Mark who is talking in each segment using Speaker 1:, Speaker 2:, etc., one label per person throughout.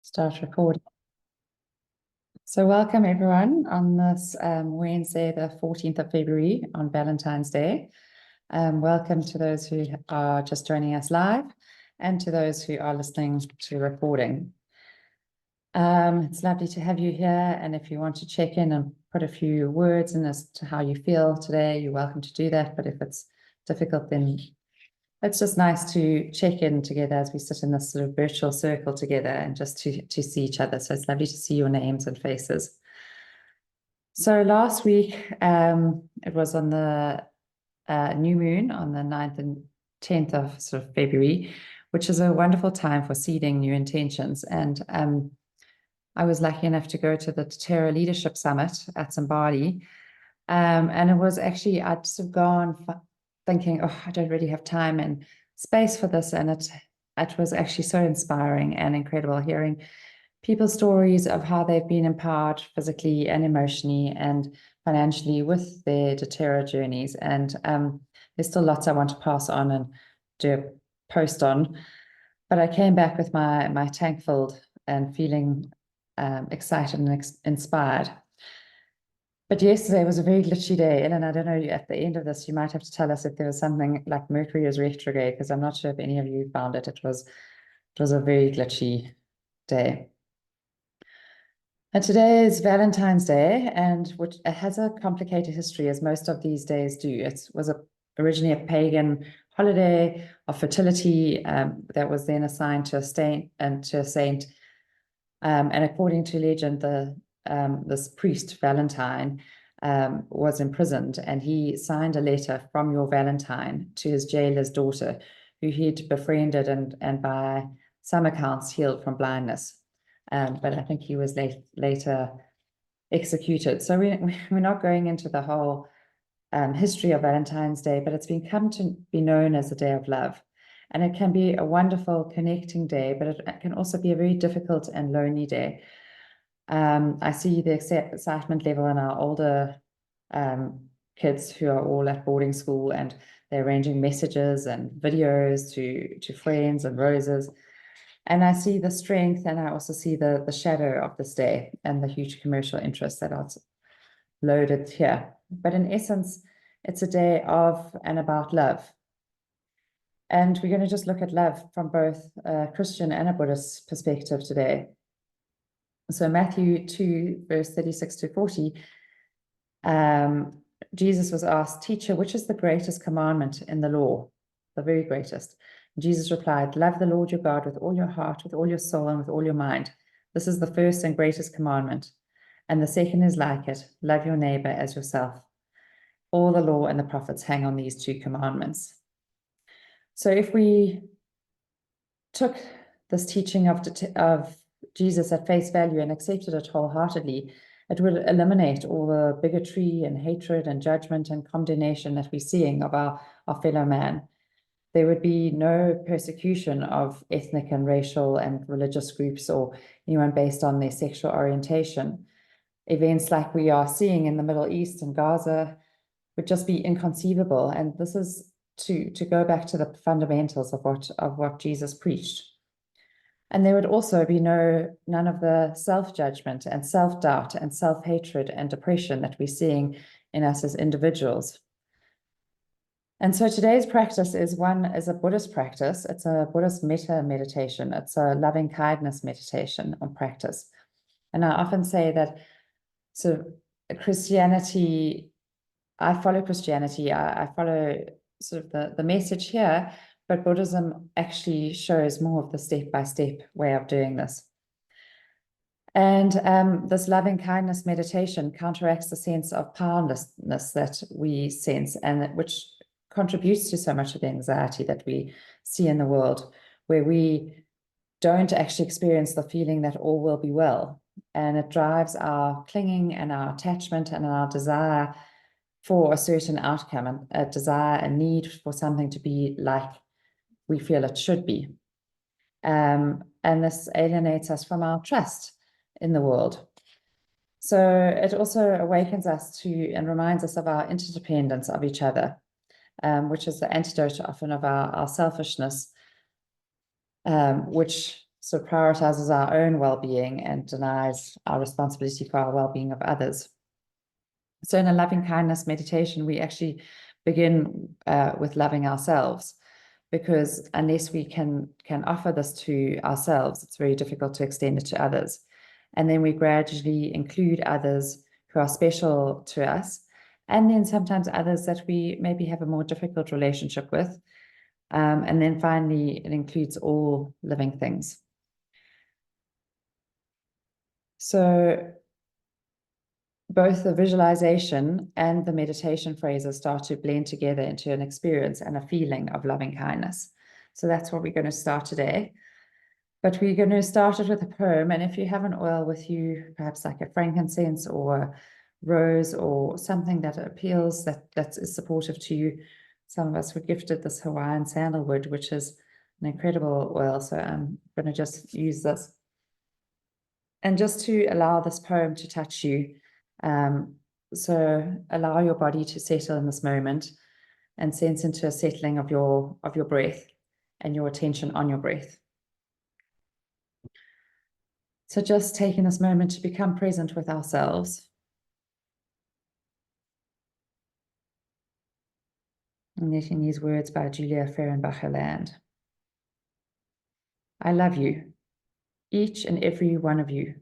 Speaker 1: Start recording. So welcome everyone on this Wednesday, the 14th of February on Valentine's Day. Welcome to those who are just joining us live and to those who are listening to recording. It's lovely to have you here, and if you want to check in and put a few words in as to how you feel today, you're welcome to do that. But if it's difficult, then it's just nice to check in together as we sit in this sort of virtual circle together and just to see each other. So it's lovely to see your names and faces. So last week, it was on the new moon on the 9th and 10th of sort of February, which is a wonderful time for seeding new intentions. And I was lucky enough to go to the Terra Leadership Summit at Zimbabwe. And it was actually, I'd sort of gone thinking, oh, I don't really have time and space for this. And it was actually so inspiring and incredible hearing people's stories of how they've been empowered physically and emotionally and financially with their doTERRA journeys. And there's still lots I want to pass on and do a post on. But I came back with my tank filled and feeling excited and inspired. But yesterday was a very glitchy day. Ellen, I don't know, at the end of this, you might have to tell us if there was something like Mercury is retrograde, because I'm not sure if any of you found it. It was a very glitchy day. And today is Valentine's Day, and which it has a complicated history, as most of these days do. It was originally a pagan holiday of fertility that was then assigned to a saint. And according to legend, this priest, Valentine, was imprisoned, and he signed a letter from your Valentine to his jailer's daughter, who he'd befriended and by some accounts healed from blindness. But I think he was later executed. So we're not going into the whole history of Valentine's Day, but it's come to be known as the Day of Love. And it can be a wonderful connecting day, but it can also be a very difficult and lonely day. I see the excitement level in our older kids who are all at boarding school, and they're arranging messages and videos to friends and roses. And I see the strength, and I also see the shadow of this day and the huge commercial interests that are loaded here. But in essence, it's a day of and about love. And we're going to just look at love from both a Christian and a Buddhist perspective today. So Matthew 2, verse 36 to 40, Jesus was asked, "Teacher, which is the greatest commandment in the law?" The very greatest. Jesus replied, "Love the Lord your God with all your heart, with all your soul, and with all your mind. This is the first and greatest commandment. And the second is like it, love your neighbor as yourself. All the law and the prophets hang on these two commandments." So if we took this teaching of Jesus at face value and accepted it wholeheartedly, it would eliminate all the bigotry and hatred and judgment and condemnation that we're seeing of our fellow man. There would be no persecution of ethnic and racial and religious groups or anyone based on their sexual orientation. Events like we are seeing in the Middle East and Gaza would just be inconceivable. And this is to go back to the fundamentals of what Jesus preached. And there would also be none of the self-judgment and self-doubt and self-hatred and depression that we're seeing in us as individuals. And so today's practice is a Buddhist practice. It's a Buddhist meditation. It's a loving kindness meditation on practice. And I often say that sort of Christianity, I follow Christianity. I follow sort of the message here, but Buddhism actually shows more of the step-by-step way of doing this. And this loving kindness meditation counteracts the sense of powerlessness that we sense, and which contributes to so much of the anxiety that we see in the world, where we don't actually experience the feeling that all will be well. And it drives our clinging and our attachment and our desire for a certain outcome, and a desire, a need for something to be like we feel it should be. And this alienates us from our trust in the world. So it also awakens us to and reminds us of our interdependence of each other, which is the antidote often of our selfishness, which so prioritizes our own well-being and denies our responsibility for our well-being of others. So in a loving kindness meditation, we actually begin with loving ourselves, because unless we can offer this to ourselves, it's very difficult to extend it to others. And then we gradually include others who are special to us, and then sometimes others that we maybe have a more difficult relationship with. And then finally, it includes all living things. So both the visualization and the meditation phrases start to blend together into an experience and a feeling of loving kindness. So that's what we're going to start today. But we're going to start it with a poem. And if you have an oil with you, perhaps like a frankincense or rose or something that appeals, that is supportive to you. Some of us were gifted this Hawaiian sandalwood, which is an incredible oil. So I'm going to just use this. And just to allow this poem to touch you. So allow your body to settle in this moment and sense into a settling of your breath and your attention on your breath. So just taking this moment to become present with ourselves. And letting these words by Julia Fehrenbacher land. I love you, each and every one of you.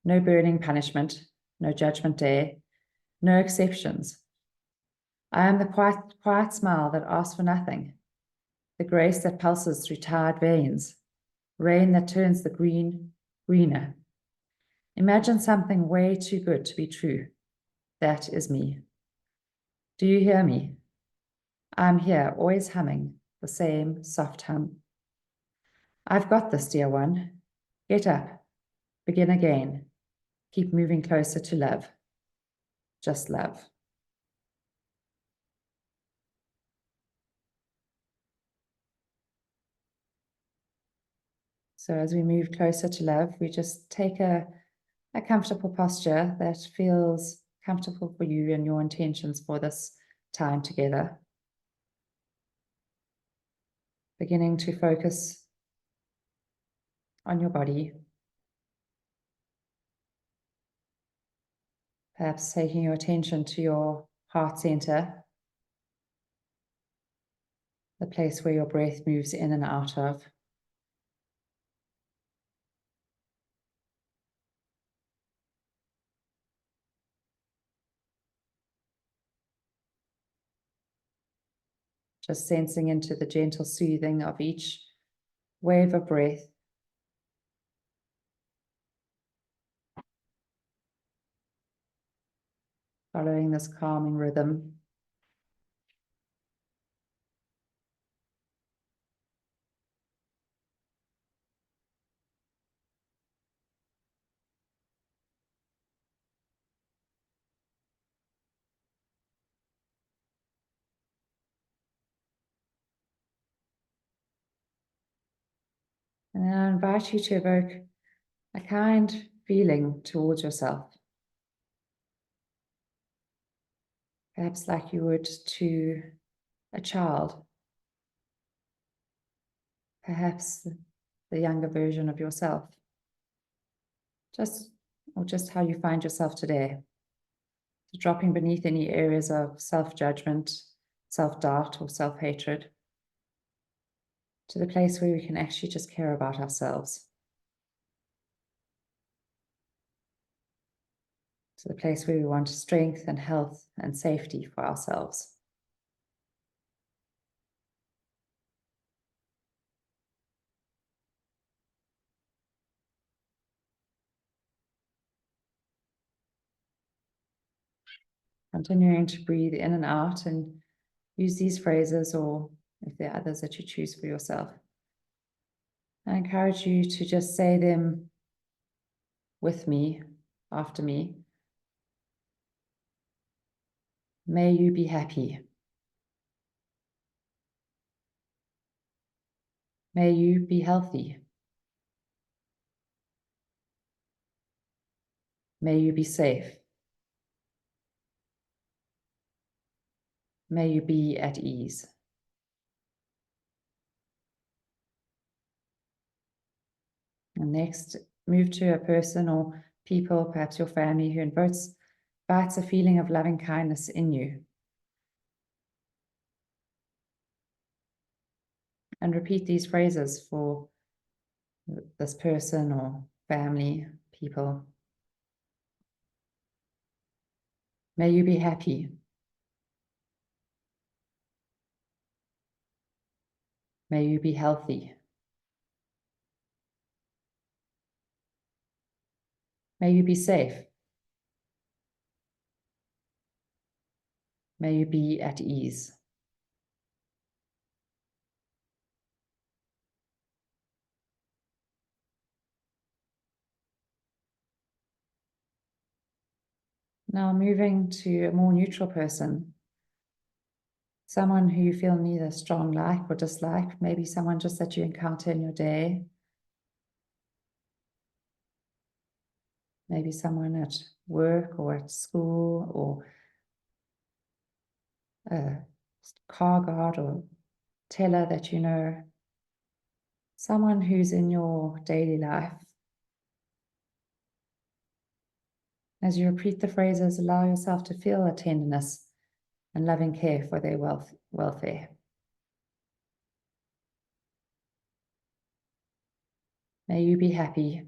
Speaker 1: No burning punishment, no judgment day, no exceptions. I am the quiet smile that asks for nothing, the grace that pulses through tired veins, rain that turns the green greener. Imagine something way too good to be true. That is me. Do you hear me? I'm here, always humming, the same soft hum. I've got this, dear one. Get up, begin again. Keep moving closer to love. Just love. So as we move closer to love, we just take a comfortable posture that feels comfortable for you and your intentions for this time together. Beginning to focus on your body. Perhaps taking your attention to your heart center, the place where your breath moves in and out of. Just sensing into the gentle soothing of each wave of breath. Following this calming rhythm. And then I invite you to evoke a kind feeling towards yourself. Perhaps like you would to a child. Perhaps the younger version of yourself. Just how you find yourself today. So dropping beneath any areas of self-judgment, self-doubt, or self-hatred, to the place where we can actually just care about ourselves. To the place where we want strength and health and safety for ourselves. Continuing to breathe in and out and use these phrases, or if there are others that you choose for yourself. I encourage you to just say them with me, after me. May you be happy. May you be healthy. May you be safe. May you be at ease. And next, move to a person or people, perhaps your family, who invites a feeling of loving kindness in you. And repeat these phrases for this person or family, people. May you be happy. May you be healthy. May you be safe. May you be at ease. Now moving to a more neutral person. Someone who you feel neither strong like or dislike, maybe someone just that you encounter in your day. Maybe someone at work or at school, or a car guard or teller that you know. Someone who's in your daily life. As you repeat the phrases, allow yourself to feel a tenderness and loving care for their welfare. May you be happy.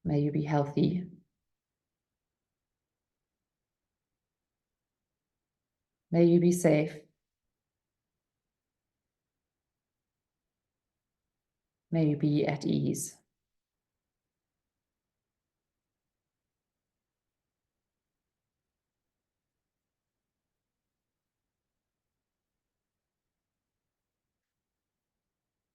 Speaker 1: May you be healthy. May you be safe. May you be at ease.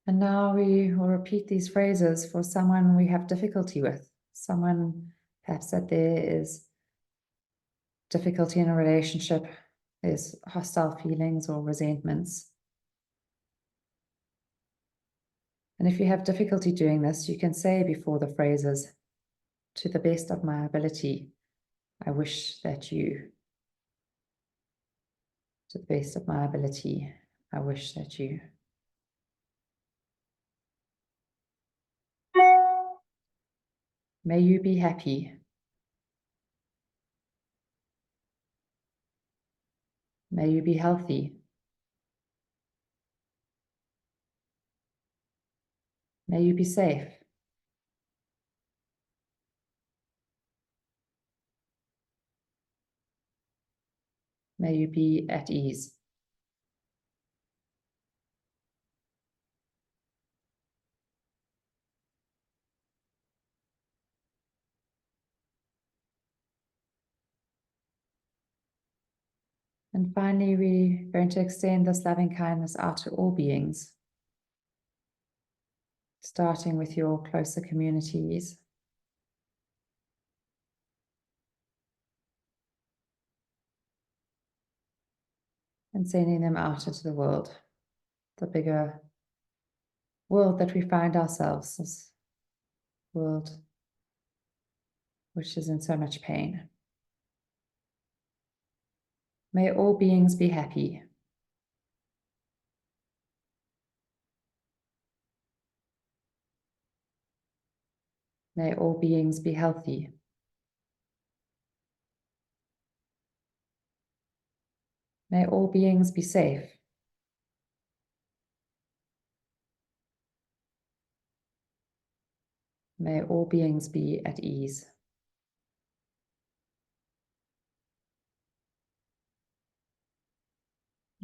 Speaker 1: And now we will repeat these phrases for someone we have difficulty with, someone perhaps that there is difficulty in a relationship, there's hostile feelings or resentments. And if you have difficulty doing this, you can say before the phrases, to the best of my ability, I wish that you. To the best of my ability, I wish that you. May you be happy. May you be healthy. May you be safe. May you be at ease. And finally, we're going to extend this loving kindness out to all beings, starting with your closer communities. And sending them out into the world, the bigger world that we find ourselves, this world which is in so much pain. May all beings be happy. May all beings be healthy. May all beings be safe. May all beings be at ease.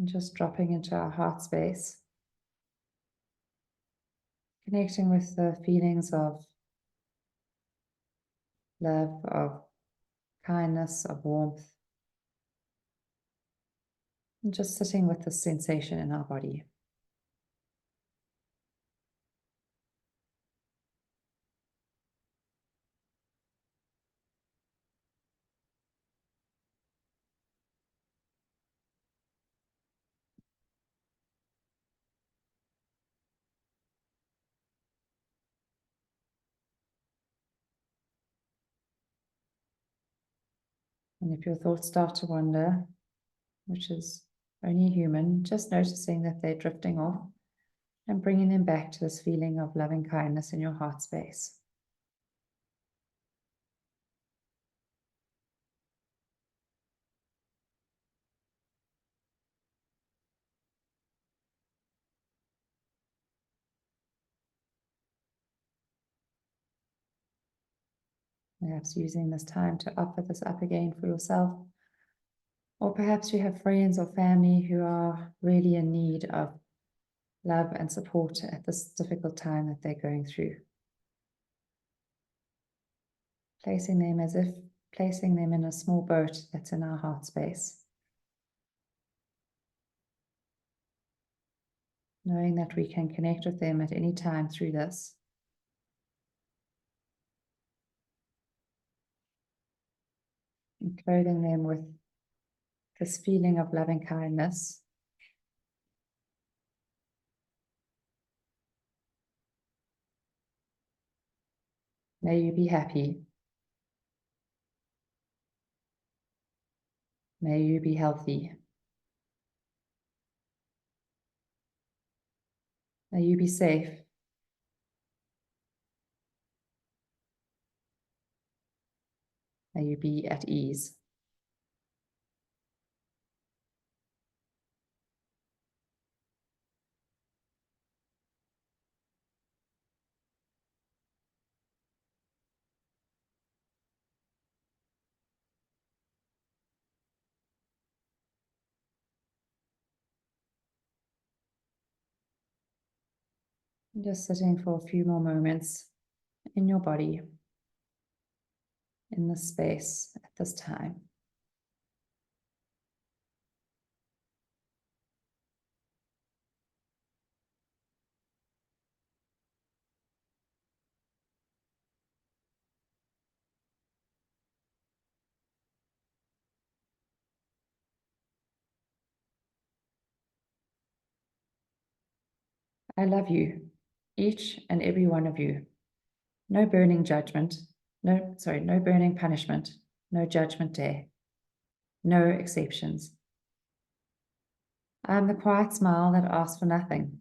Speaker 1: And just dropping into our heart space, connecting with the feelings of love, of kindness, of warmth, and just sitting with the sensation in our body. And if your thoughts start to wander, which is only human, just noticing that they're drifting off, and bringing them back to this feeling of loving kindness in your heart space. Perhaps using this time to offer this up again for yourself. Or perhaps you have friends or family who are really in need of love and support at this difficult time that they're going through. Placing them as if placing them in a small boat that's in our heart space. Knowing that we can connect with them at any time through this. And clothing them with this feeling of loving kindness. May you be happy. May you be healthy. May you be safe. May you be at ease. Just sitting for a few more moments in your body, in this space at this time. I love you, each and every one of you. No burning judgment, no burning punishment, no judgment day, no exceptions. I am the quiet smile that asks for nothing,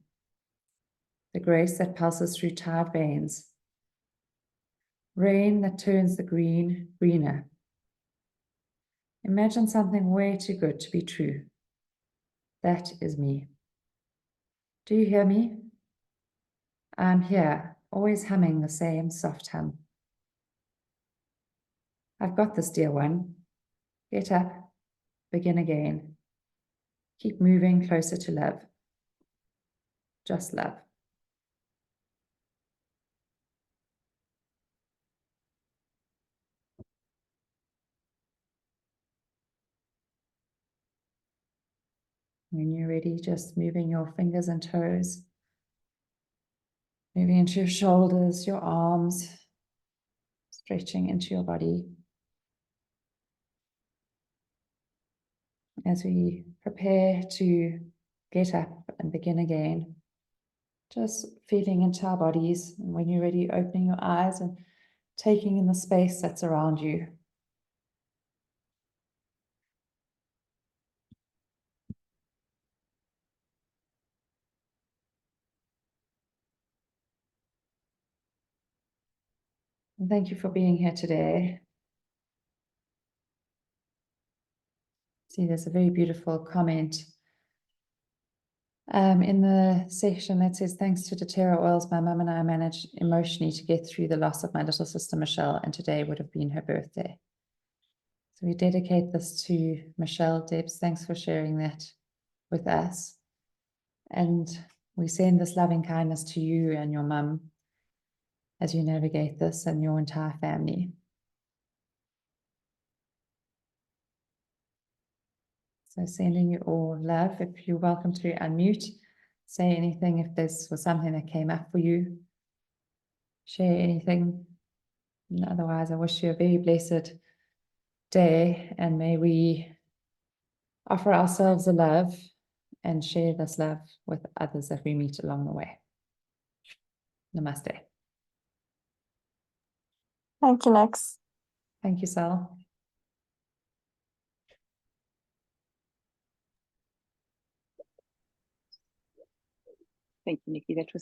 Speaker 1: the grace that pulses through tired veins, rain that turns the green greener. Imagine something way too good to be true. That is me. Do you hear me? I'm here, always humming the same soft hum. I've got this, dear one. Get up, begin again. Keep moving closer to love. Just love. When you're ready, just moving your fingers and toes, moving into your shoulders, your arms, stretching into your body. As we prepare to get up and begin again, just feeling into our bodies. And when you're ready, opening your eyes and taking in the space that's around you. And thank you for being here today. See, there's a very beautiful comment in the section that says, thanks to doTERRA oils, my mum and I managed emotionally to get through the loss of my little sister, Michelle, and today would have been her birthday. So we dedicate this to Michelle. Debs, thanks for sharing that with us. And we send this loving kindness to you and your mum as you navigate this and your entire family. So sending you all love. If you're welcome to unmute, say anything if this was something that came up for you. Share anything. And otherwise, I wish you a very blessed day, and may we offer ourselves a love and share this love with others that we meet along the way. Namaste.
Speaker 2: Thank you, Lex.
Speaker 1: Thank you, Sal.
Speaker 2: Thank you, Nikki. That was